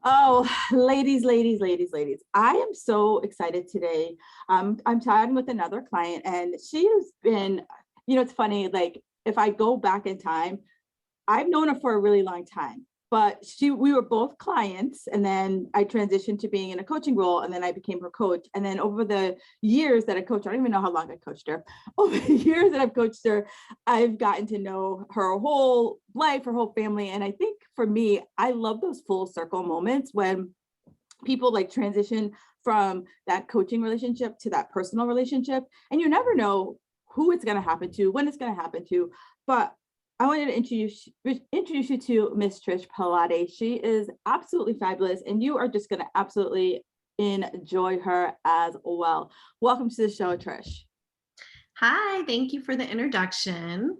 Oh, ladies. I am so excited today. I'm chatting with another client and she has been, it's funny, like if I go back in time, I've known her for a really long time, but we were both clients, and then I transitioned to being in a coaching role, and then I became her coach. And then over the years that I coached her, I don't even know how long I coached her. Over the years that I've coached her, I've gotten to know her whole life, her whole family. And I think for me, I love those full circle moments when people like transition from that coaching relationship to that personal relationship, and you never know who it's going to happen to, when it's going to happen to. But I wanted to introduce you to Miss Trish Pilate. She is absolutely fabulous, and you are just going to absolutely enjoy her as well. Welcome to the show, Trish. Hi, thank you for the introduction.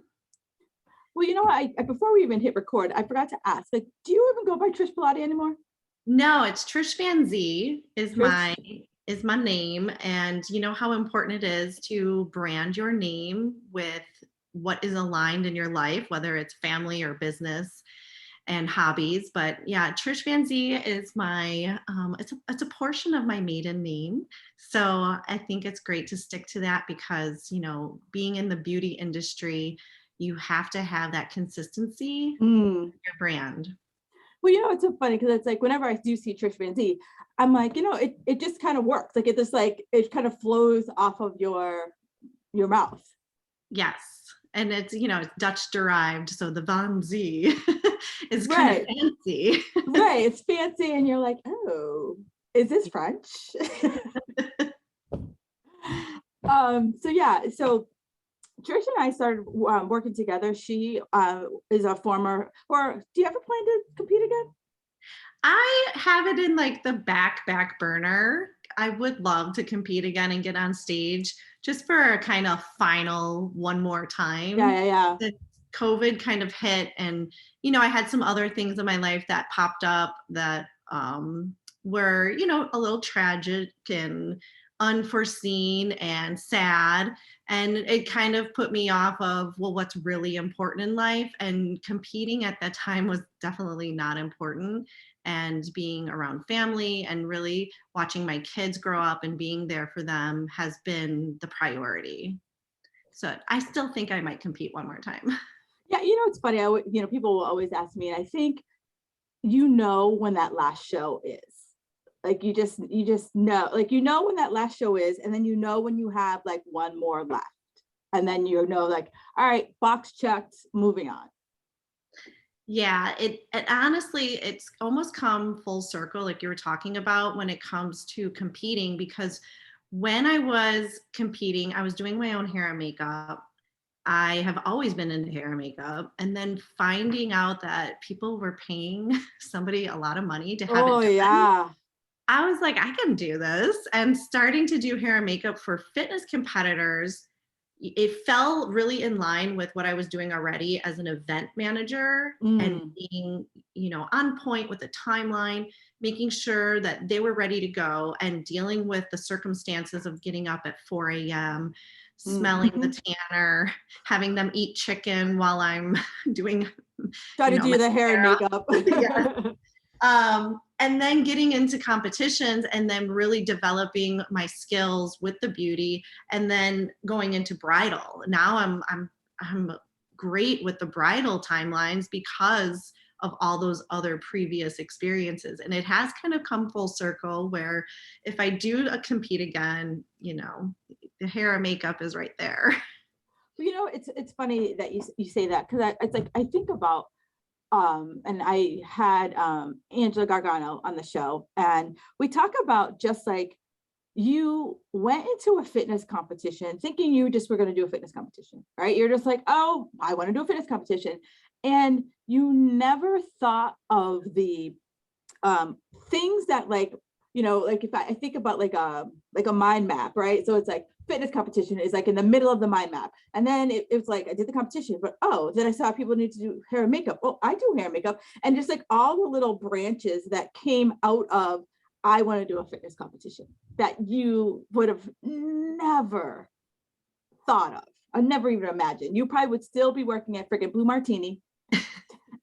Well, you know what? Before we even hit record, I forgot to ask. Like, do you even go by Trish Pilate anymore? No, it's Trish Van Z is Trish. my name, and you know how important it is to brand your name with what is aligned in your life, whether it's family or business and hobbies. But yeah, Trish Van Z is my it's a portion of my maiden name. So I think it's great to stick to that because, being in the beauty industry, you have to have that consistency in your brand. Well, it's so funny because it's like whenever I do see Trish Van Z, I'm like, it just kind of works. Like it kind of flows off of your mouth. Yes. And it's Dutch derived. So the Van Z is kind of Right. fancy. Right. It's fancy. And you're like, oh, is this French? So yeah, so Trish and I started working together. She is a former, or do you ever plan to compete again? I have it in like the back burner. I would love to compete again and get on stage just for a kind of final one more time. Yeah. The COVID kind of hit, and I had some other things in my life that popped up that were a little tragic and unforeseen and sad, and it kind of put me off of what's really important in life, and competing at that time was definitely not important, and being around family and really watching my kids grow up and being there for them has been the priority. So I still think I might compete one more time. Yeah, it's funny. People will always ask me, and I think when that last show is. Like you just know, like when that last show is, and then when you have like one more left, and then like, all right, box checked, moving on. Yeah, it honestly, it's almost come full circle, like you were talking about, when it comes to competing, because when I was competing, I was doing my own hair and makeup. I have always been into hair and makeup, and then finding out that people were paying somebody a lot of money to have it done. Yeah. I was like, I can do this. And starting to do hair and makeup for fitness competitors, it fell really in line with what I was doing already as an event manager, and being, on point with the timeline, making sure that they were ready to go, and dealing with the circumstances of getting up at 4 a.m., smelling the tanner, having them eat chicken while I'm doing, try to do the hair and makeup. And then getting into competitions, and then really developing my skills with the beauty, and then going into bridal. Now I'm great with the bridal timelines because of all those other previous experiences. And it has kind of come full circle where if I do compete again, the hair and makeup is right there. It's funny that you say that, because it's like I think about and I had Angela Gargano on the show, and we talk about just like you went into a fitness competition thinking you just were going to do a fitness competition, right? You're just like, oh, I want to do a fitness competition. And you never thought of the things that like if I think about like a mind map, right? So it's like fitness competition is like in the middle of the mind map, and then it's like I did the competition, but then I saw people need to do hair and makeup. Oh, I do hair and makeup, and just like all the little branches that came out of I want to do a fitness competition that you would have never thought of. I never even imagined. You probably would still be working at freaking Blue Martini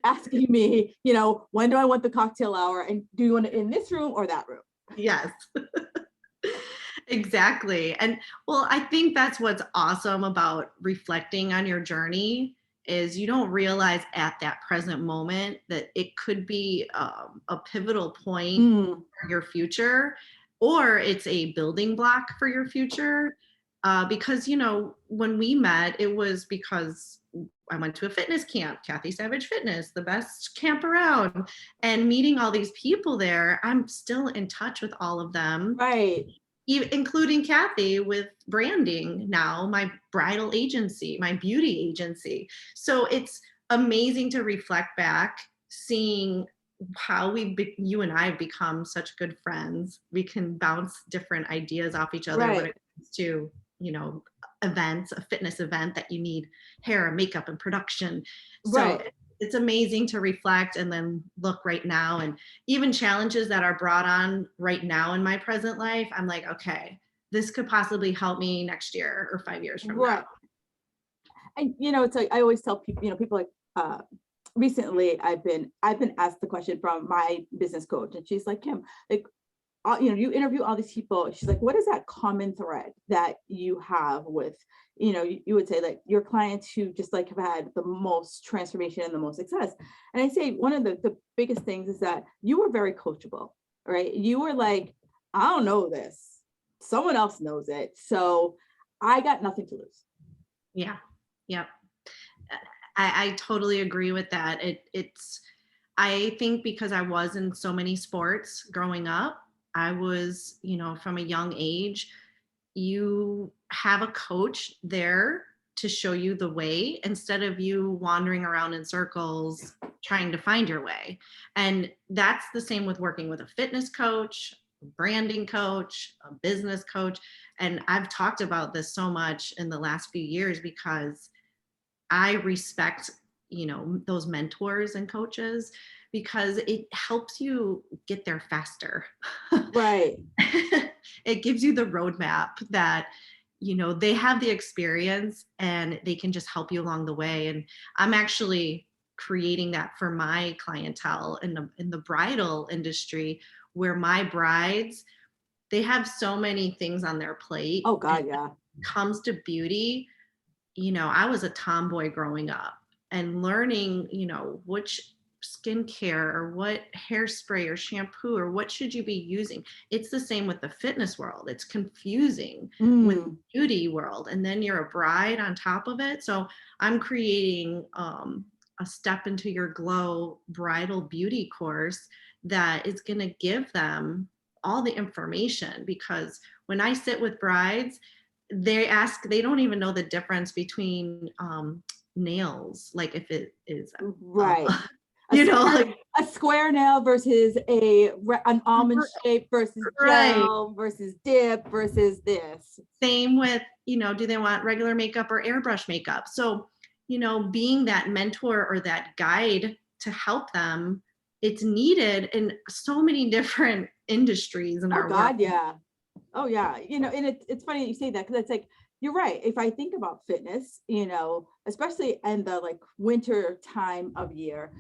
asking me, when do I want the cocktail hour? And do you want it in this room or that room? Yes. Exactly. And well, I think that's what's awesome about reflecting on your journey is you don't realize at that present moment that it could be a pivotal point Mm, for your future, or it's a building block for your future. Because, when we met, it was because I went to a fitness camp, Kathy Savage Fitness, the best camp around, and meeting all these people there. I'm still in touch with all of them, right. including Kathy with branding now, my bridal agency, my beauty agency. So it's amazing to reflect back, seeing how you and I have become such good friends. We can bounce different ideas off each other when Right. it comes to, events, a fitness event that you need hair and makeup and production. So Right. it's amazing to reflect and then look right now, and even challenges that are brought on right now in my present life. I'm like, okay, this could possibly help me next year or 5 years from now. Right. And it's like I always tell people, people like recently I've been asked the question from my business coach, and she's like, Kim, like, you interview all these people. She's like, what is that common thread that you have with, you would say like your clients who just like have had the most transformation and the most success. And I say one of the biggest things is that you were very coachable, right? You were like, I don't know this. Someone else knows it. So I got nothing to lose. Yeah. Yep. I totally agree with that. I think because I was in so many sports growing up, I was, from a young age, you have a coach there to show you the way instead of you wandering around in circles trying to find your way. And that's the same with working with a fitness coach, a branding coach, a business coach. And I've talked about this so much in the last few years because I respect, those mentors and coaches because it helps you get there faster. Right. It gives you the roadmap that, they have the experience and they can just help you along the way. And I'm actually creating that for my clientele in the bridal industry, where my brides, they have so many things on their plate. Oh And God, when yeah. it comes to beauty, I was a tomboy growing up, and learning, which skincare or what hairspray or shampoo or what should you be using. It's the same with the fitness world. It's confusing with the Mm, beauty world. And then you're a bride on top of it. So I'm creating a Step Into Your Glow bridal beauty course that is going to give them all the information, because when I sit with brides, they don't even know the difference between nails, like if it is right. A square, like a square nail versus an almond shape versus right. gel versus dip versus this. Same with, do they want regular makeup or airbrush makeup? So, being that mentor or that guide to help them, it's needed in so many different industries in Oh our world. God, yeah. Oh yeah. And it's funny that you say that, because it's like, you're right. If I think about fitness, especially in the like winter time of year,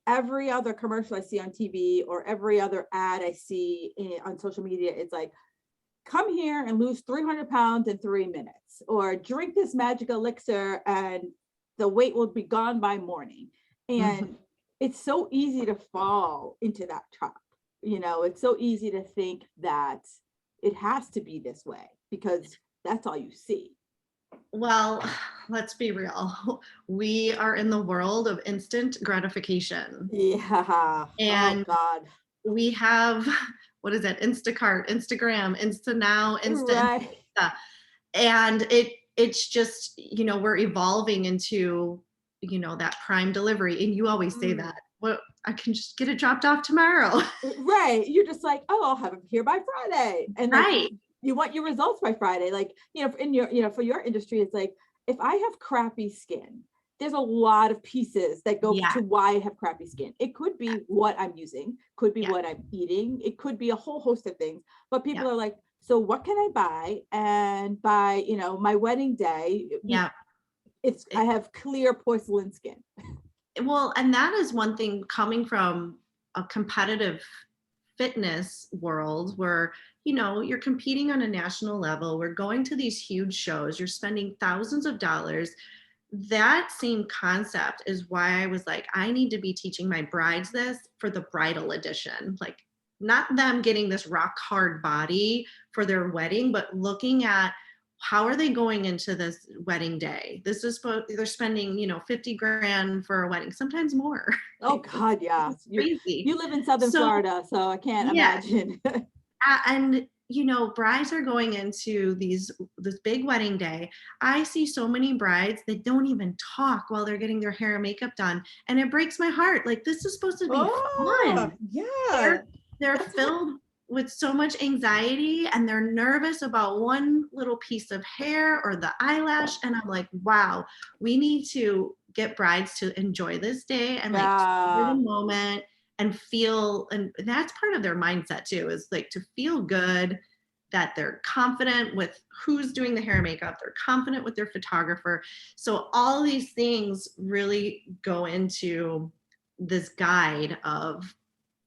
every other commercial I see on TV or every other ad I see on social media, it's like, come here and lose 300 pounds in 3 minutes, or drink this magic elixir and the weight will be gone by morning. Mhm. And it's so easy to fall into that trap. It's so easy to think that it has to be this way because that's all you see. Well, let's be real. We are in the world of instant gratification. Yeah. Oh And God. we have, what is it? Instacart, Instagram, Insta Now, Insta, Right. Insta. And it's just, we're evolving into, that prime delivery. And you always say Mm. that. Well, I can just get it dropped off tomorrow. Right. You're just like, oh, I'll have it here by Friday. And like Right. you want your results by Friday. Like, in your, for your industry, it's like, if I have crappy skin, there's a lot of pieces that go Yeah. to why I have crappy skin. It could be what I'm using, could be Yeah. what I'm eating, it could be a whole host of things. But Yeah. people are like, so what can I buy? And by, my wedding day, Yeah. I have clear porcelain skin. Well, and that is one thing coming from a competitive fitness world where, you're competing on a national level, we're going to these huge shows, you're spending thousands of dollars. That same concept is why I was like, I need to be teaching my brides this for the bridal edition. Like, not them getting this rock hard body for their wedding, but looking at how are they going into this wedding day? This is they're spending, 50 grand for a wedding, sometimes more. Oh God, yeah. It's crazy. You live in Southern So, Florida, so I can't yeah, imagine. and brides are going into this big wedding day. I see so many brides that don't even talk while they're getting their hair and makeup done, and it breaks my heart. Like, this is supposed to be Oh, fun. yeah. They're filled with so much anxiety, and they're nervous about one little piece of hair or the eyelash, and I'm like, wow, we need to get brides to enjoy this day and like savor the Yeah. moment and feel, and that's part of their mindset too, is like to feel good, that they're confident with who's doing the hair and makeup, they're confident with their photographer. So all these things really go into this guide of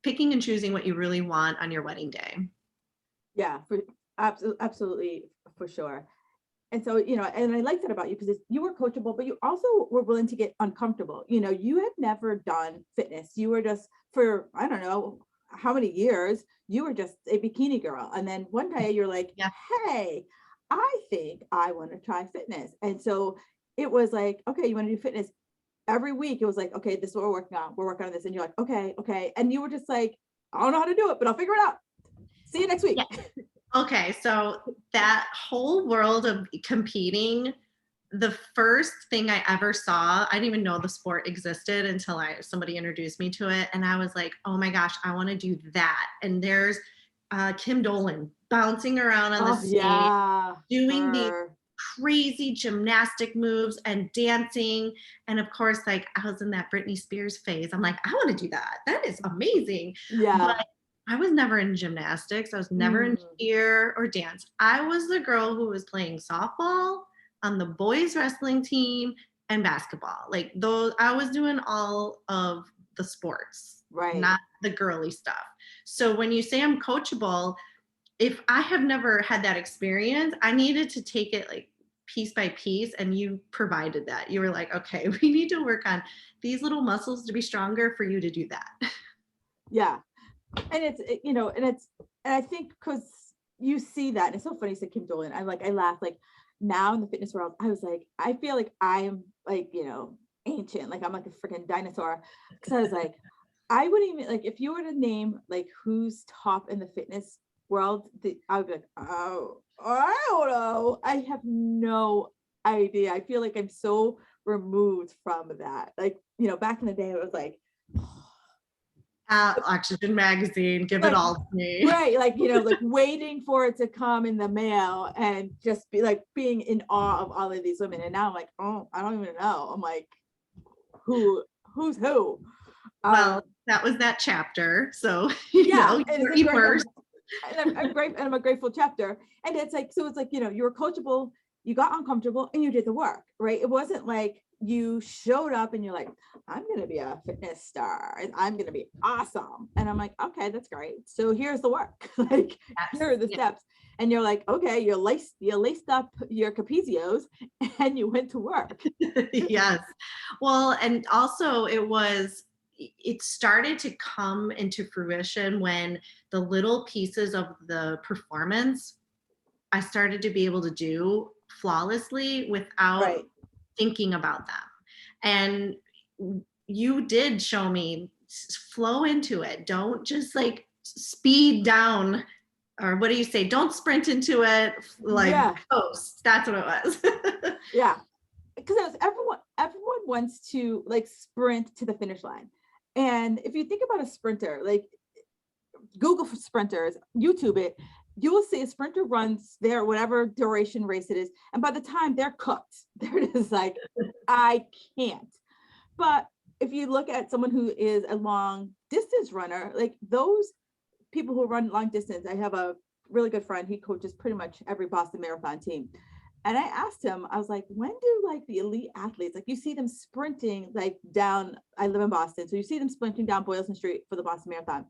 picking and choosing what you really want on your wedding day. Yeah, for absolutely, for sure. And so, and I like that about you because you were coachable, but you also were willing to get uncomfortable. You had never done fitness. You were just, for, I don't know how many years, you were just a bikini girl. And then one day you're like, Yeah. hey, I think I want to try fitness. And so it was like, okay, you want to do fitness every week. It was like, okay, this is what we're working on. We're working on this. And you're like, okay, okay. And you were just like, I don't know how to do it, but I'll figure it out. See you next week. Yeah. Okay, so that whole world of competing, the first thing I ever saw, I didn't even know the sport existed until somebody introduced me to it, and I was like, oh my gosh, I want to do that. And there's Kim Dolan bouncing around on the Oh, stage, yeah. doing these Her. crazy gymnastic moves and dancing. And of course, like, I was in that Britney Spears phase. I'm like, I want to do that. That is amazing. Yeah. But I was never in gymnastics. I was never in Mm. cheer or dance. I was the girl who was playing softball on the boys wrestling team and basketball. Like, those, I was doing all of the sports, Right. not the girly stuff. So when you say I'm coachable, if I have never had that experience, I needed to take it like piece by piece, and you provided that. You were like, okay, we need to work on these little muscles to be stronger for you to do that. Yeah. And and I think because you see that, and it's so funny you said Kim Dolan. I laugh, like, now in the fitness world, I was like, I feel like I'm like, ancient, like I'm like a freaking dinosaur. Cause I was like, I wouldn't even, like, if you were to name like who's top in the fitness world, I would be like, oh, I don't know. I have no idea. I feel like I'm so removed from that. Like, back in the day, it was Oxygen magazine, give it like all to me. right, like, like waiting for it to come in the mail and just be like being in awe of all of these women. And now I'm like, oh, I don't even know. I'm like, who's who? Well, that was that chapter. So, Yeah, and you're it's a great, immersed. and I'm great, and I'm a grateful chapter. And it's like, so it's like, you were coachable, you got uncomfortable, and you did the work, right? It wasn't like you showed up and you're like, I'm gonna be a fitness star and I'm gonna be awesome. And I'm like, okay, that's great. So here's the work. Like, Yes. here are the Yeah. steps. And you're like, okay, you laced up your capezios and you went to work. Yes. Well, and also it started to come into fruition when the little pieces of the performance I started to be able to do flawlessly without Right. thinking about them. And you did show me, flow into it. Don't just like speed down, or what do you say? Don't sprint into it, like Yeah. coast. That's what it was. Yeah. Because everyone wants to like sprint to the finish line. And if you think about a sprinter, like Google for sprinters, YouTube it, you will see a sprinter runs their whatever duration race it is. And by the time they're cooked, they're just like, I can't. But if you look at someone who is a long distance runner, like those people who run long distance, I have a really good friend, he coaches pretty much every Boston Marathon team. And I asked him, I was like, when do like the elite athletes, like you see them sprinting like down, I live in Boston, so you see them sprinting down Boylston Street for the Boston Marathon.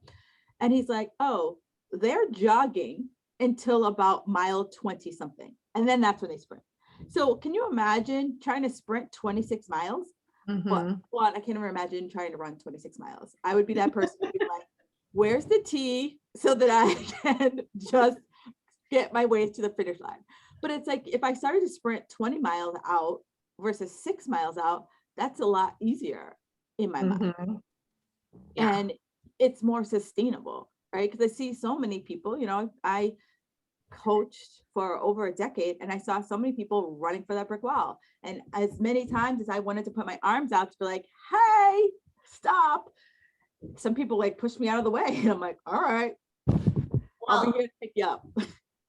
And he's like, oh, they're jogging until about mile 20 something. And then that's when they sprint. So can you imagine trying to sprint 26 miles? Well, Mhm. one, I can't even imagine trying to run 26 miles. I would be that person who'd be like, where's the T so that I can just get my way to the finish line. But it's like if I started to sprint 20 miles out versus 6 miles out, that's a lot easier in my mind. Mhm. Yeah. And it's more sustainable, right? Because I see so many people, I coached for over a decade and I saw so many people running for that brick wall. And as many times as I wanted to put my arms out to be like, hey, stop, some people like push me out of the way. And I'm like, all right, I'll be Well, here to pick you up.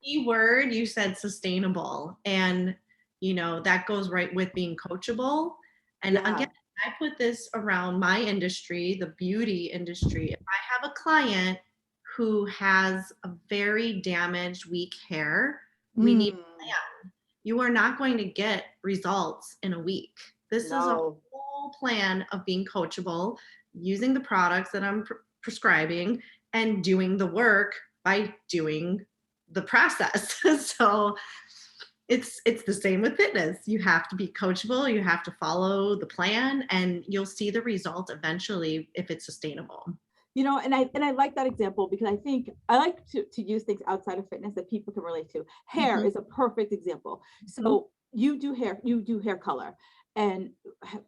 key word you said sustainable, and that goes right with being coachable. And again, Yeah. I put this around my industry, the beauty industry. If I have a client who has a very damaged, weak hair, we need a Mm, plan. You are not going to get results in a week. This is a no. whole plan of being coachable, using the products that I'm prescribing, and doing the work by doing the process. So it's the same with fitness. You have to be coachable, you have to follow the plan, and you'll see the result eventually if it's sustainable. And I like that example because I think I like to use things outside of fitness that people can relate to. Hair Mhm. is a perfect example. Mhm. So you do hair color, and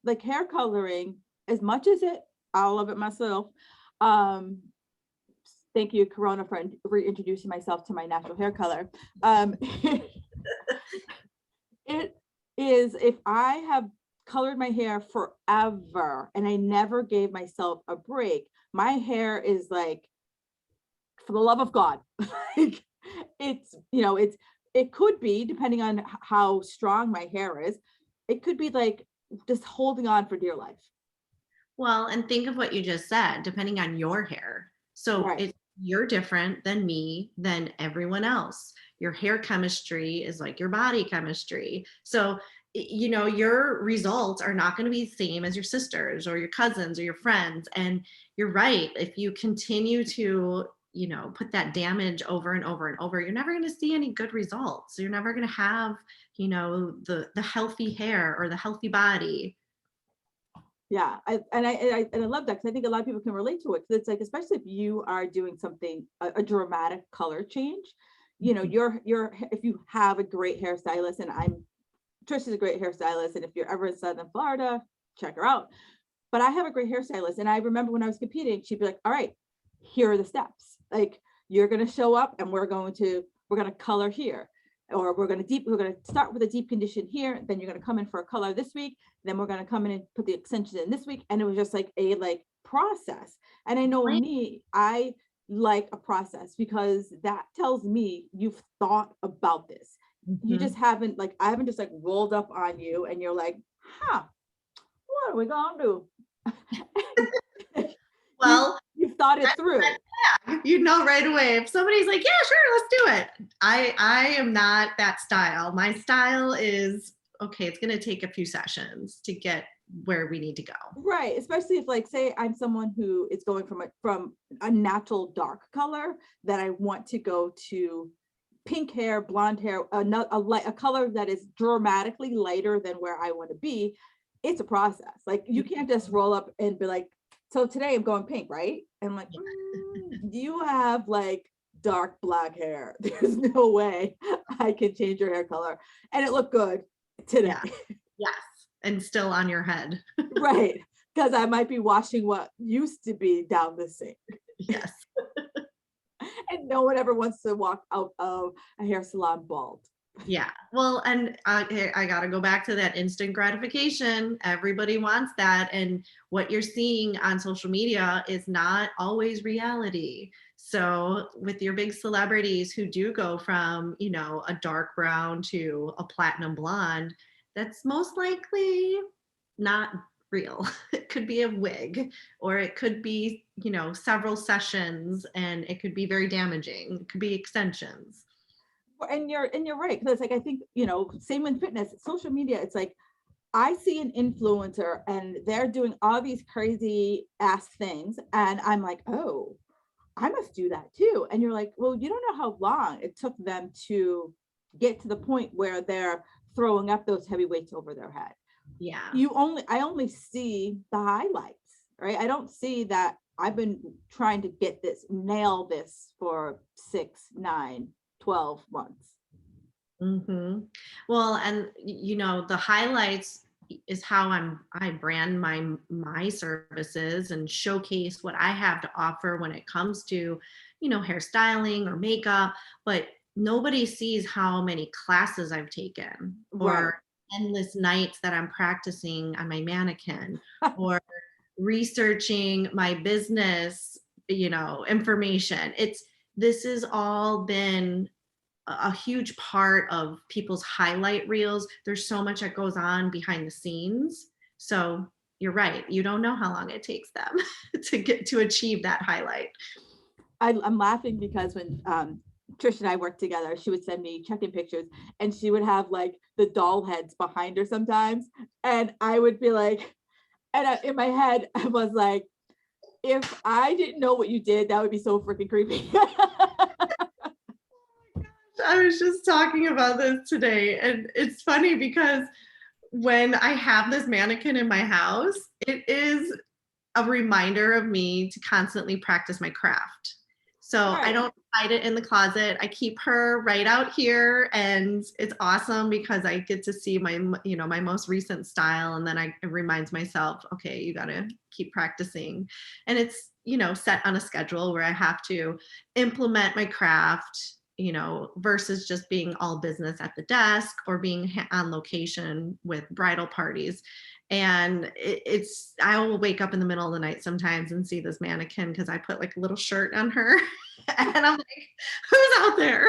like hair coloring, as much as I love it myself. Um, Thank you, Corona, for reintroducing myself to my natural hair color. It is, if I have colored my hair forever and I never gave myself a break, my hair is like, for the love of God, like it could be, depending on how strong my hair is, it could be like just holding on for dear life. Well, and think of what you just said, depending on your hair. So Right. it you're different than me, than everyone else. Your hair chemistry is like your body chemistry. So your results are not going to be the same as your sisters or your cousins or your friends. And you're right. If you continue to, put that damage over and over and over, you're never going to see any good results. You're never going to have, the healthy hair or the healthy body. Yeah, I love that because I think a lot of people can relate to it. Because it's like, especially if you are doing something, a dramatic color change, you're if you have a great hairstylist, and Trish is a great hairstylist, and if you're ever in Southern Florida, check her out. But I have a great hairstylist, and I remember when I was competing, she'd be like, "All right, here are the steps. Like you're gonna show up, and we're gonna color here, or we're gonna start with a deep condition here. Then you're gonna come in for a color this week. Then we're gonna come in and put the extensions in this week." And it was just like a process. And I know me, I like a process because that tells me you've thought about this. You just Mhm. haven't like I haven't just like rolled up on you and you're like, huh, what are we gonna do? you Well, you've thought it through. you know right away if somebody's like, yeah, sure, let's do it. I am not that style. My style is, okay, it's going to take a few sessions to get where we need to go. Right, especially if like say I'm someone who is going from a natural dark color that I want to go to pink hair, blonde hair, a color that is dramatically lighter than where I want to be. It's a process. Like you can't just roll up and be like, so today I'm going pink, right? And I'm like, you have like dark black hair. There's no way I can change your hair color. And it looked good today. Yeah. Yes. And still on your head. Right. Because I might be washing what used to be down the sink. Yes. And no one ever wants to walk out of a hair salon bald. Yeah. Well, and I got to go back to that instant gratification. Everybody wants that. And what you're seeing on social media is not always reality. So, with your big celebrities who do go from, a dark brown to a platinum blonde, that's most likely not real. It could be a wig, or it could be, several sessions, and it could be very damaging. It could be extensions. And you're right. Because like I think, same with fitness, social media, it's like I see an influencer and they're doing all these crazy ass things. And I'm like, oh, I must do that too. And you're like, well, you don't know how long it took them to get to the point where they're throwing up those heavy weights over their head. Yeah. I only see the highlights, right? I don't see that I've been trying to nail this for 6, 9, 12 months. Mm-hmm. Well, and the highlights is how I brand my services and showcase what I have to offer when it comes to, hairstyling or makeup, but nobody sees how many classes I've taken Right. or endless nights that I'm practicing on my mannequin or researching my business, information. This has all been a huge part of people's highlight reels. There's so much that goes on behind the scenes. So you're right. You don't know how long it takes them to achieve that highlight. I'm laughing because when Trish and I worked together, she would send me check-in pictures and she would have like the doll heads behind her sometimes. And I would be like, in my head, I was like, if I didn't know what you did, that would be so freaking creepy. I was just talking about this today, and it's funny because when I have this mannequin in my house, it is a reminder of me to constantly practice my craft. So I Right. don't hide it in the closet. I keep her right out here, and it's awesome because I get to see my most recent style, and then it reminds myself, okay, you got to keep practicing. And it's, set on a schedule where I have to implement my craft, versus just being all business at the desk or being on location with bridal parties. And I will wake up in the middle of the night sometimes and see this mannequin because I put like a little shirt on her and I'm like, who's out there?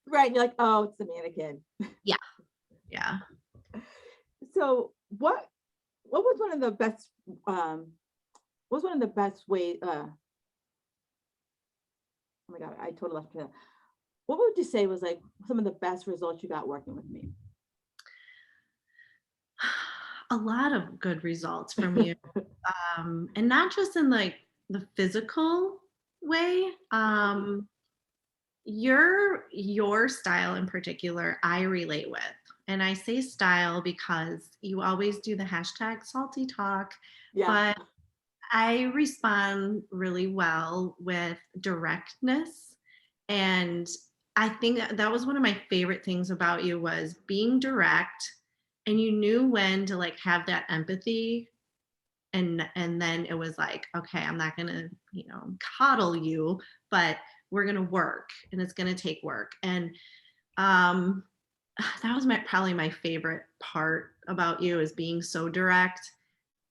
Right. And you're like, oh, it's the mannequin. Yeah. Yeah. So what was one of the best ways oh my God, I totally left it. What would you say was like some of the best results you got working with me? A lot of good results from you. And not just in like the physical way. Your style in particular, I relate with. And I say style because you always do the hashtag salty talk, Yeah. but I respond really well with directness. And I think that was one of my favorite things about you was being direct, and you knew when to like have that empathy, and then it was like, okay, I'm not gonna coddle you, but we're gonna work, and it's gonna take work. And um that was probably my favorite part about you, is being so direct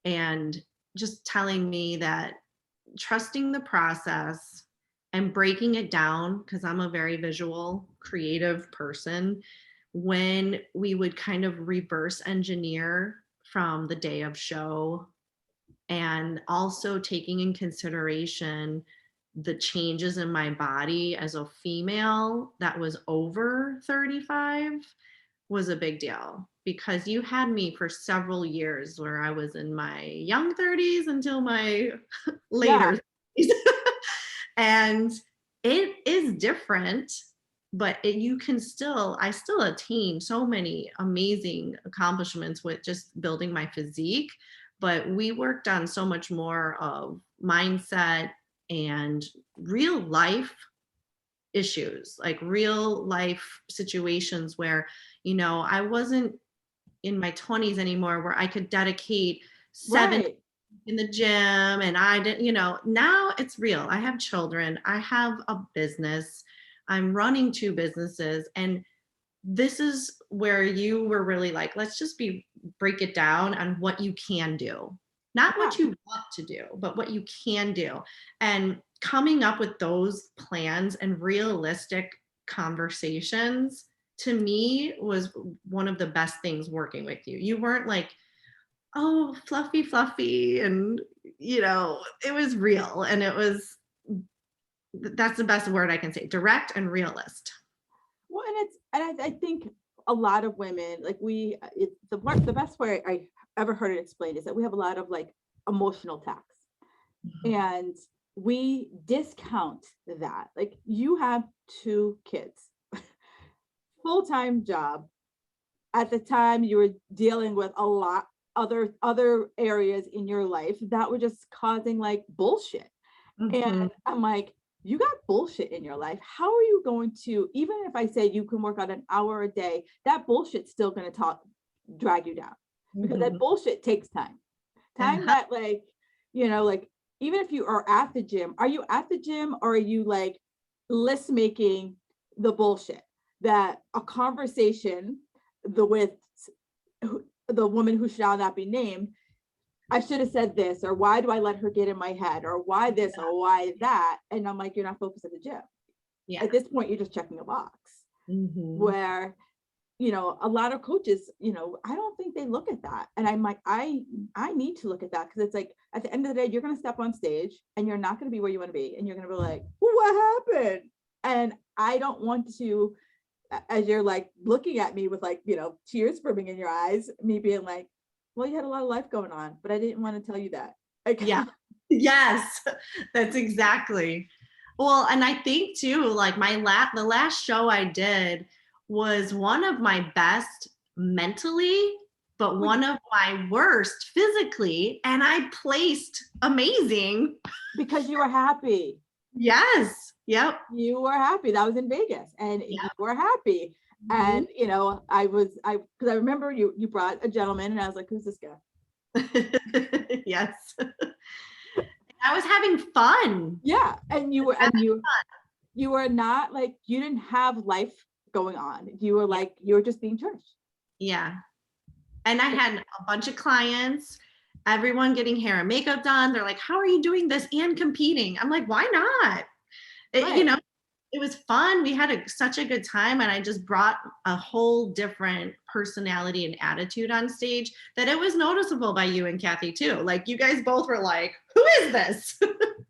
and just telling me that trusting the process and breaking it down, because I'm a very visual creative person, when we would kind of reverse engineer from the day of show, and also taking in consideration the changes in my body as a female that was over 35 was a big deal, because you had me for several years where I was in my young 30s until my Yeah. later 30s. And it is different, but I still attain so many amazing accomplishments with just building my physique. But we worked on so much more of mindset and real life issues, like real life situations where, I wasn't in my 20s anymore where I could dedicate 7 Right. in the gym, and I didn't, now it's real. I have children, I have a business, I'm running 2 businesses, and this is where you were really like, let's just break it down on what you can do, not Yeah. what you want to do, but what you can do. And coming up with those plans and realistic conversations, to me, was one of the best things working with you. You weren't like, oh, fluffy, and it was real, and that's the best word I can say, direct and realist. Well, and I think a lot of women, like the best way I ever heard it explained is that we have a lot of like emotional tax, Mhm. and we discount that. Like you have two kids, full-time job. At the time you were dealing with a lot other areas in your life that were just causing like bullshit. And Mhm. I'm like, you got bullshit in your life. How are you going to, even if I say you can work out an hour a day, that bullshit's still going to drag you down, because that Mhm. bullshit takes time. Time Uh-huh. that like, like even if you are at the gym, are you at the gym or are you like list making the bullshit that a conversation with the woman who shall not be named, I should have said this, or why do I let her get in my head, or why this, or why that? And I'm like, you're not focused at the gym. Yeah. At this point, you're just checking a box. Mhm. Where, a lot of coaches, I don't think they look at that. And I'm like, I need to look at that, because it's like at the end of the day, you're gonna step on stage and you're not gonna be where you want to be. And you're gonna be like, well, what happened? And I don't want to, as you're like looking at me with like, tears brimming in your eyes, me being like, well, you had a lot of life going on, but I didn't want to tell you that. Like, Yeah. Yes. That's exactly. Well, and I think too, like the last show I did was one of my best mentally, but one of my worst physically, and I placed amazing. because you were happy. Yes. Yep. You were happy. That was in Vegas and you Yep. were happy. Mhm. And because I remember you brought a gentleman and I was like, who's this guy? Yes. I was having fun. Yeah. And you were, Having you were not like, you didn't have life going on. You were Yeah. like, you were just being church. Yeah. And I had a bunch of clients, everyone getting hair and makeup done. They're like, how are you doing this and competing? I'm like, why not? It, you Right. know, it was fun. We had such a good time. And I just brought a whole different personality and attitude on stage that it was noticeable by you and Kathy too. Like you guys both were like, who is this?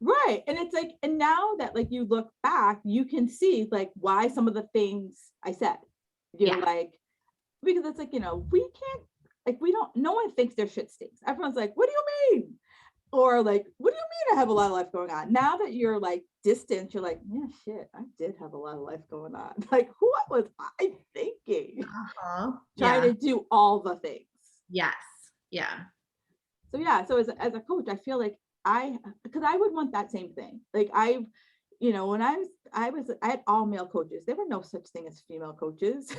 Right. And it's like, and now that like you look back, you can see like why some of the things I said. You're Yeah. like, because it's like, we can't, like, we don't, no one thinks their shit stinks. Everyone's like, what do you mean? Or like, what do you mean I have a lot of life going on? Now that you're like distant, you're like, yeah, shit, I did have a lot of life going on. Like, what was I thinking? Uh-huh. Trying Yeah. to do all the things. Yes. Yeah. So yeah, so as a coach, I feel like because I would want that same thing. Like when I had all male coaches. There were no such thing as female coaches.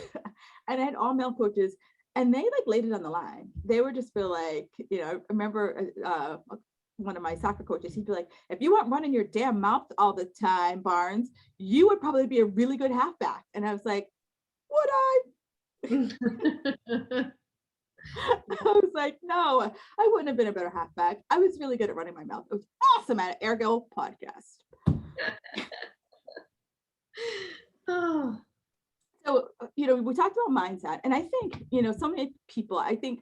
And I had all male coaches and they like laid it on the line. They would just feel like, I remember one of my soccer coaches, he'd be like, if you weren't running your damn mouth all the time, Barnes, you would probably be a really good halfback. And I was like, would I? I was like, no, I wouldn't have been a better halfback. I was really good at running my mouth. It was awesome at Ergo podcast. Oh. So, we talked about mindset. And I think, so many people, I think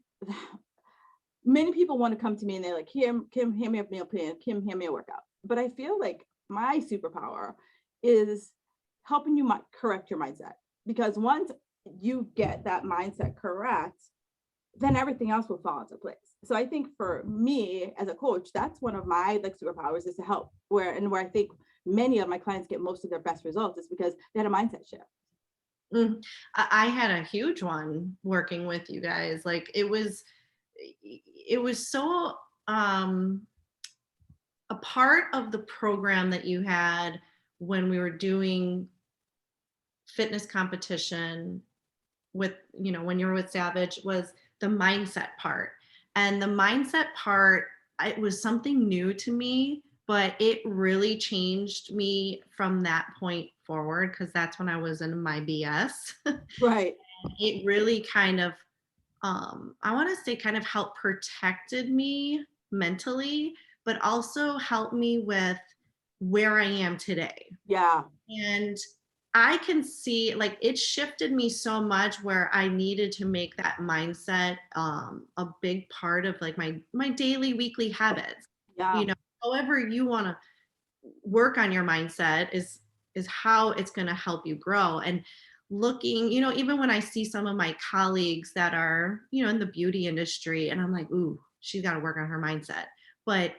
many people want to come to me and they're like, Kim, hand me a meal plan. Kim, hand me a workout. But I feel like my superpower is helping you correct your mindset. Because once you get that mindset correct, then everything else will fall into place. So I think for me as a coach, that's one of my like superpowers, is to help where I think many of my clients get most of their best results is because they had a mindset shift. Mm. I had a huge one working with you guys. Like it was so a part of the program that you had when we were doing fitness competition with, when you were with Savage, was the mindset part. And the mindset part, it was something new to me, but it really changed me from that point forward, because that's when I was in my BS. Right. It really kind of, I want to say, kind of helped protected me mentally, but also helped me with where I am today. Yeah. And I can see, like, it shifted me so much where I needed to make that mindset a big part of like my daily, weekly habits. Yeah. However you want to work on your mindset is how it's going to help you grow. And looking, even when I see some of my colleagues that are, in the beauty industry, and I'm like, ooh, she's got to work on her mindset. But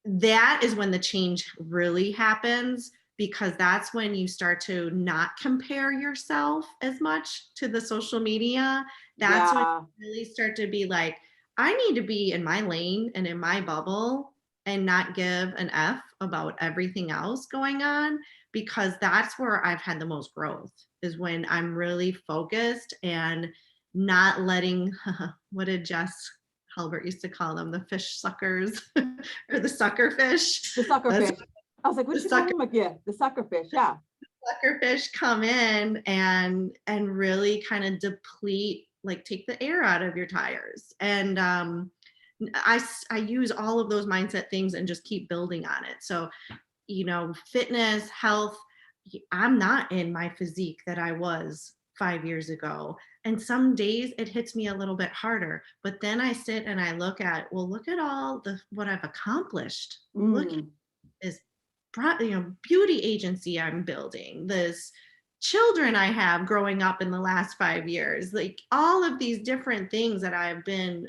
that is when the change really happens, because that's when you start to not compare yourself as much to the social media. That's when Yeah. you really start to be like, I need to be in my lane and in my bubble and not give an F about everything else going on, because that's where I've had the most growth, is when I'm really focused and not letting what did Jess Halbert used to call them, the fish suckers or the sucker fish. The sucker That's fish. I was like, the what'd you call sucker him? Like, yeah, the sucker fish. Yeah. sucker fish come in and really kind of deplete, like take the air out of your tires. And I use all of those mindset things and just keep building on it. So, fitness, health, I'm not in my physique that I was 5 years ago. And some days it hits me a little bit harder. But then I sit and I look at all what I've accomplished. Look at Mm. this beauty agency I'm building, this children I have growing up in the last 5 years, like all of these different things that I've been,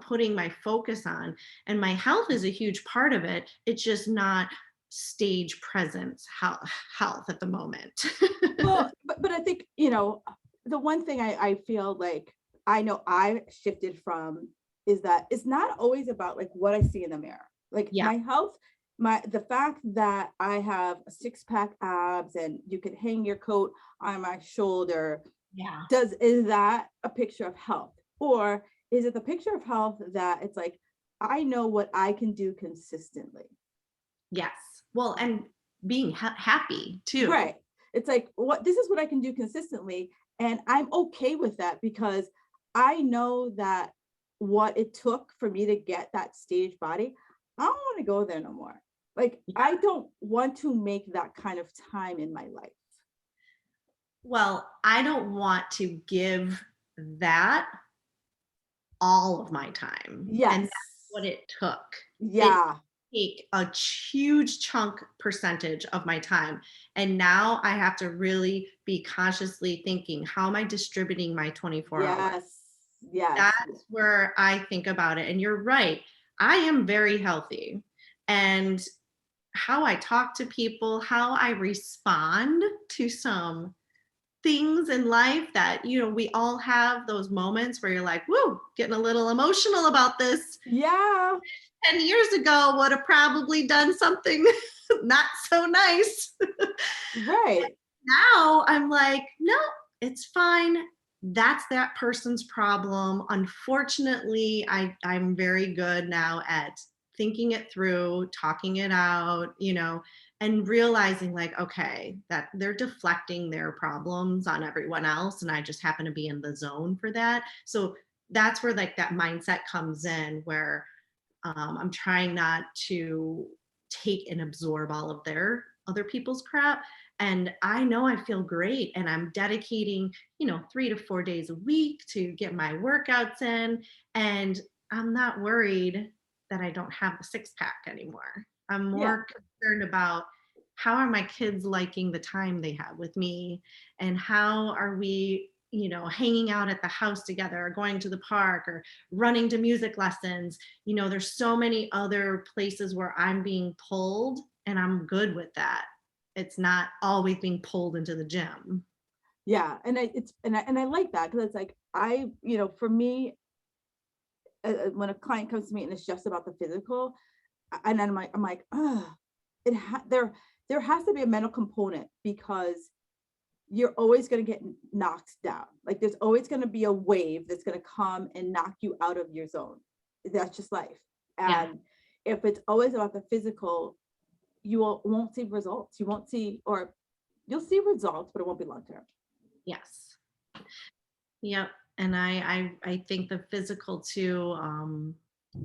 putting my focus on. And my health is a huge part of it. It's just not stage presence health at the moment. Well, but I think, the one thing I feel like I know I shifted from is that it's not always about like what I see in the mirror. Like Yeah. my health, the fact that I have a six-pack abs and you can hang your coat on my shoulder, Yeah. is that a picture of health? Or is it the picture of health that it's like, I know what I can do consistently? Yes. Well, and being happy too. Right. It's like, this is what I can do consistently. And I'm okay with that because I know that what it took for me to get that stage body, I don't want to go there no more. Like, I don't want to make that kind of time in my life. Well, I don't want to give that all of my time. And that's Yes. what it took. It Yeah. take a huge chunk percentage of my time. And now I have to really be consciously thinking, how am I distributing my 24 hours? Yes. Yes. That's where I think about it. And you're right. I am very healthy. And how I talk to people, how I respond to some things in life that, we all have those moments where you're like, whoa, getting a little emotional about this. Yeah. 10 years ago would have probably done something not so nice. Right. Now I'm like, no, it's fine. That's that person's problem. Unfortunately, I'm very good now at thinking it through, talking it out, and realizing like, okay, that they're deflecting their problems on everyone else. And I just happen to be in the zone for that. So that's where like that mindset comes in, where I'm trying not to take and absorb all of their other people's crap. And I know I feel great, and I'm dedicating, 3 to 4 days a week to get my workouts in. And I'm not worried that I don't have the six pack anymore. I'm Yeah. more concerned about how are my kids liking the time they have with me, and how are we, hanging out at the house together, or going to the park, or running to music lessons. There's so many other places where I'm being pulled, and I'm good with that. It's not always being pulled into the gym. Yeah. And I like that because it's like, for me, when a client comes to me and it's just about the physical, and then I'm like, there has to be a mental component because you're always going to get knocked down. Like there's always going to be a wave that's going to come and knock you out of your zone. That's just life. Yeah. And if it's always about the physical, won't see results. You won't see, or you'll see results, but it won't be long term. Yes. Yep. And I think the physical too,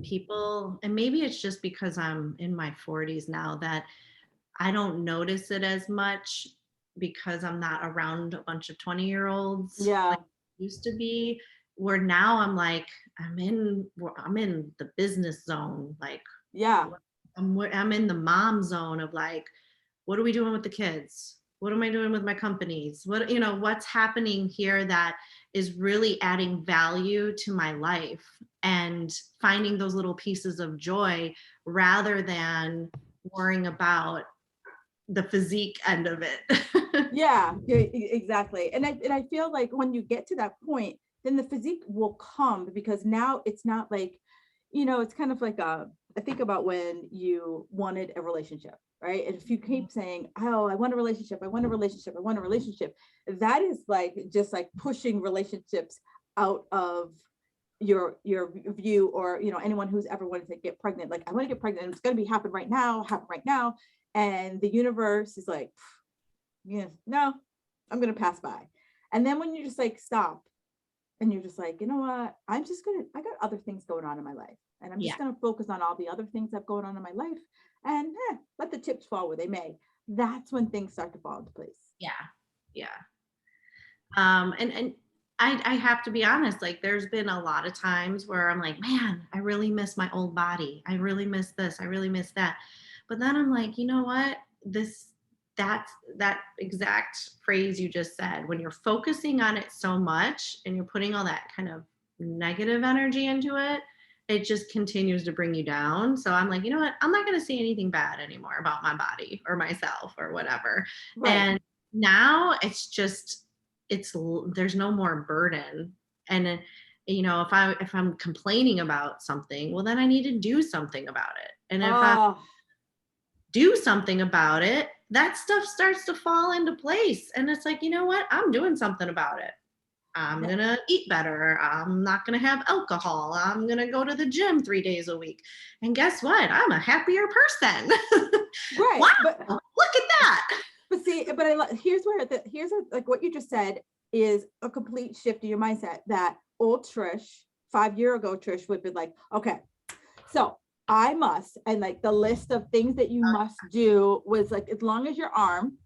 people, and maybe it's just because I'm in my 40s now that I don't notice it as much, because I'm not around a bunch of 20-year-olds like Yeah. I used to be, where now I'm like, I'm in the business zone. Like Yeah. I'm in the mom zone of like, what are we doing with the kids? What am I doing with my companies? What, what's happening here that is really adding value to my life, and finding those little pieces of joy rather than worrying about the physique end of it. Yeah, exactly. And I feel like when you get to that point, then the physique will come, because now it's not like, it's kind of like I think about when you wanted a relationship, right? And if you keep saying, oh, I want a relationship, I want a relationship, I want a relationship, that is like just like pushing relationships out of your view, or anyone who's ever wanted to get pregnant, like, I want to get pregnant, and it's going to be happen right now. And the universe is like, yeah, no, I'm going to pass by. And then when you just like stop, and you're just like, you know what, I got other things going on in my life, and I'm Yeah. just going to focus on all the other things that going on in my life, and let the chips fall where they may. That's when things start to fall into place. Yeah. Yeah. And I have to be honest, like, there's been a lot of times where I'm like, man, I really miss my old body. I really miss this. I really miss that. But then I'm like, you know what? That exact phrase you just said, when you're focusing on it so much and you're putting all that kind of negative energy into it, it just continues to bring you down. So I'm like, you know what? I'm not going to say anything bad anymore about my body or myself or whatever. Right. And now there's no more burden. And if I'm complaining about something, well, then I need to do something about it. And if I Oh, do something about it, that stuff starts to fall into place. And it's like, you know what? I'm doing something about it. I'm that, going to eat better. I'm not going to have alcohol. I'm going to go to the gym 3 days a week. And guess what? I'm a happier person. right. Wow. But Look at that. see, but here's like what you just said is a complete shift in your mindset. That old Trish, 5 year ago Trish, would be like, okay, so I must, and like the list of things that you must do was like, as long as your arm,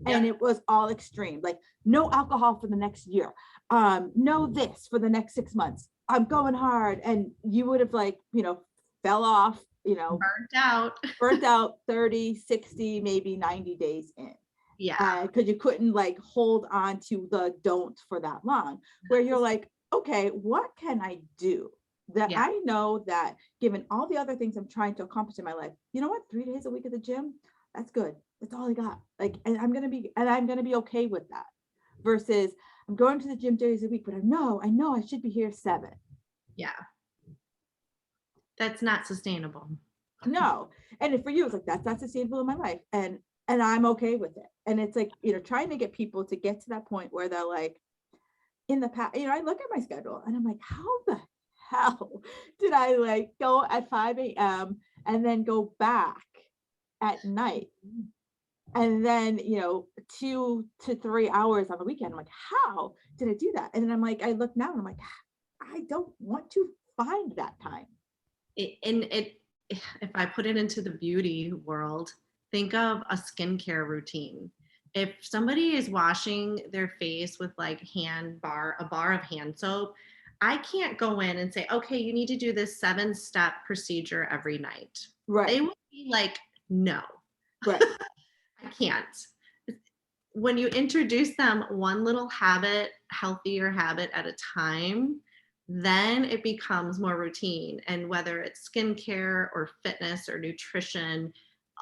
and Yep. it was all extreme, like no alcohol for the next year, no this for the next 6 months, I'm going hard. And you would have like, fell off, burnt out 30, 60, maybe 90 days in. Yeah. Because you couldn't like hold on to the don't for that long, where you're like, okay, what can I do that Yeah. I know that, given all the other things I'm trying to accomplish in my life, you know what, 3 days a week at the gym, that's good. That's all I got. Like, and I'm gonna be okay with that. Versus I'm going to the gym 2 days a week, but I know I should be here 7. Yeah. That's not sustainable. No. And for you, it's like, that's not sustainable in my life. And I'm okay with it. And it's like, trying to get people to get to that point where they're like, in the past, I look at my schedule and I'm like, how the hell did I like go at 5 a.m. and then go back at night? And then, 2 to 3 hours on the weekend. I'm like, how did I do that? And then I'm like, I look now and I'm like, I don't want to find that time. If I put it into the beauty world, think of a skincare routine. If somebody is washing their face with like a bar of hand soap, I can't go in and say, okay, you need to do this 7-step procedure every night. Right. They would be like, no. Right. I can't. When you introduce them one little habit, healthier habit at a time, then it becomes more routine. And whether it's skincare or fitness or nutrition,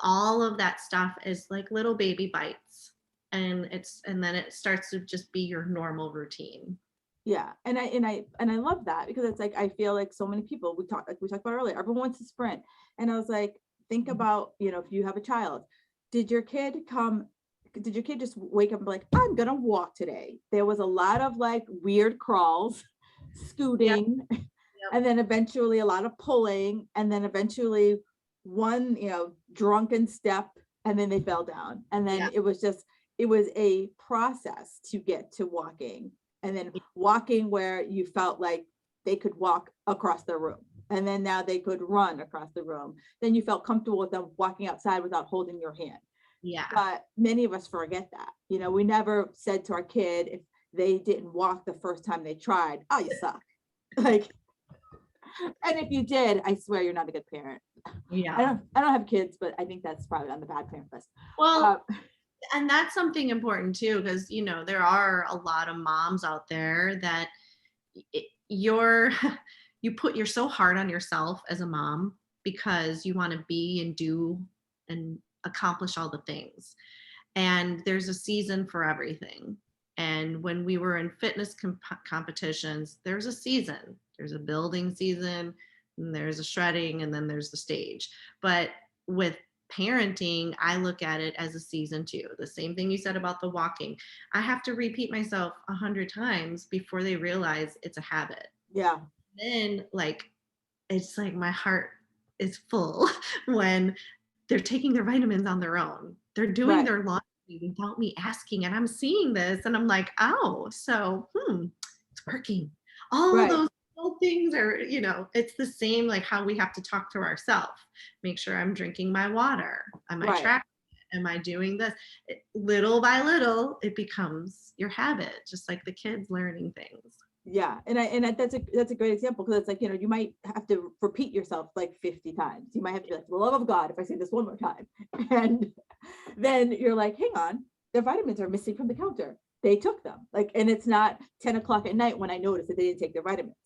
all of that stuff is like little baby bites. And then it starts to just be your normal routine. Yeah. And I love that, because it's like, I feel like so many people, we talked about earlier, everyone wants to sprint. And I was like, think about, if you have a child, did your kid just wake up and be like, I'm gonna walk today? There was a lot of like weird crawls, scooting, Yep. and then eventually a lot of pulling, and then eventually one, drunken step, and then they fell down. And then Yep. it was a process to get to walking, and then walking where you felt like they could walk across the room. And then now they could run across the room. Then you felt comfortable with them walking outside without holding your hand. Yeah. But many of us forget that. We never said to our kid, if they didn't walk the first time they tried, oh, you suck. Like, and if you did, I swear you're not a good parent. Yeah. I don't have kids, but I think that's probably on the bad parent list. Well, And that's something important too, because there are a lot of moms out there that you're you're so hard on yourself as a mom because you want to be and do and accomplish all the things. And there's a season for everything. And when we were in fitness competitions, there's a season. There's a building season, and there's a shredding, and then there's the stage. But with parenting, I look at it as a season too. The same thing you said about the walking. I have to repeat myself 100 times before they realize it's a habit. Yeah. Then it's like my heart is full when they're taking their vitamins on their own. They're doing Right. their laundry without me asking, and I'm seeing this, and I'm like, oh, so it's working. All of Right. those little things are, it's the same like how we have to talk to ourselves. Make sure I'm drinking my water. Am I Right. tracking it? Am I doing this? Little by little, it becomes your habit, just like the kids learning things. Yeah. That's a great example, because it's like, you might have to repeat yourself like 50 times. You might have to be like, for the love of God, if I say this one more time. And then you're like, hang on, their vitamins are missing from the counter. They took them. Like, and it's not 10 o'clock at night when I notice that they didn't take their vitamins.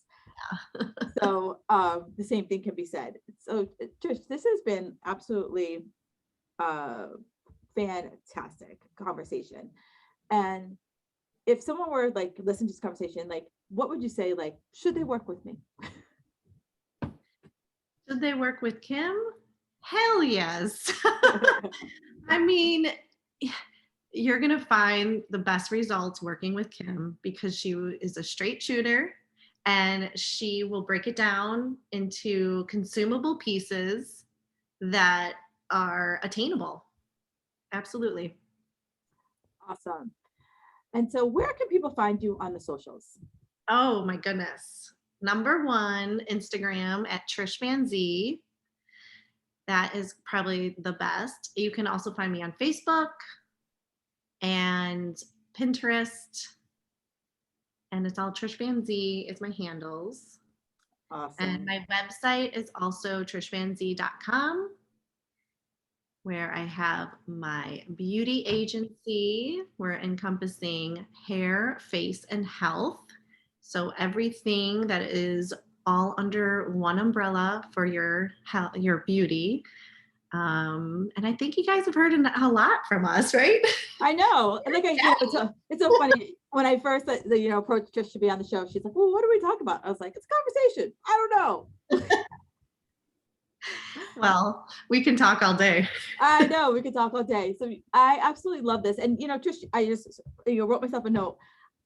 So the same thing can be said. So Trish, this has been absolutely fantastic conversation. And if someone were like listen to this conversation, like what would you say, like, should they work with me? Should they work with Kim? Hell yes. I mean, you're going to find the best results working with Kim because she is a straight shooter, and she will break it down into consumable pieces that are attainable. Absolutely. Awesome. And so where can people find you on the socials? Oh my goodness. Number one, Instagram at Trish Van Z. That is probably the best. You can also find me on Facebook and Pinterest. And it's all Trish Van Z is my handles. Awesome. And my website is also trishvanz.com, where I have my beauty agency. We're encompassing hair, face, and health. So everything that is all under one umbrella for your health, your beauty. And I think you guys have heard a lot from us, right? I know. Like, it's so funny. When I first, approached Trish to be on the show, she's like, well, what do we talk about? I was like, it's conversation. I don't know. Well, we can talk all day. I know, we could talk all day. So I absolutely love this. And, Trish, I just wrote myself a note.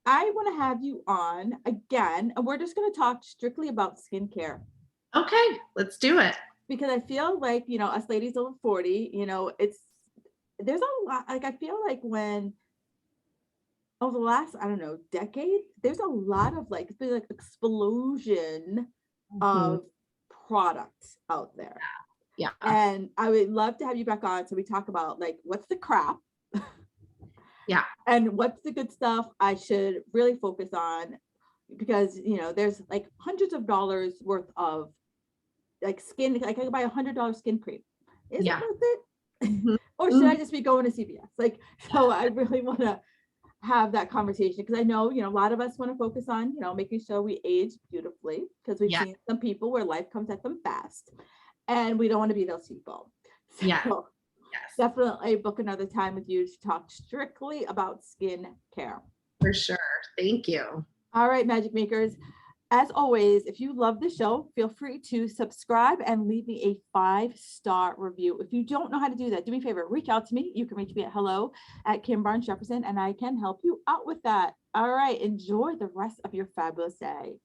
I want to have you on again, and we're just going to talk strictly about skincare. Okay, let's do it. Because I feel like, us ladies over 40, there's a lot, like, I feel like when over the last, I don't know, decade, there's a lot of it's been like explosion of products out there. Yeah. And I would love to have you back on so we talk about like what's the crap. Yeah. And what's the good stuff I should really focus on, because there's like hundreds of dollars worth of like skin, like I could buy $100 skin cream. Is it worth it? Or should I just be going to CVS? Like, so I really want to have that conversation, because I know, a lot of us want to focus on, making sure we age beautifully, because we've seen some people where life comes at them fast, and we don't want to be those people. So yes. Definitely book another time with you to talk strictly about skin care. For sure. Thank you. All right, Magic Makers. As always, if you love the show, feel free to subscribe and leave me a 5-star review. If you don't know how to do that, do me a favor, reach out to me. You can reach me at hello@KimBarnesJefferson, and I can help you out with that. All right, enjoy the rest of your fabulous day.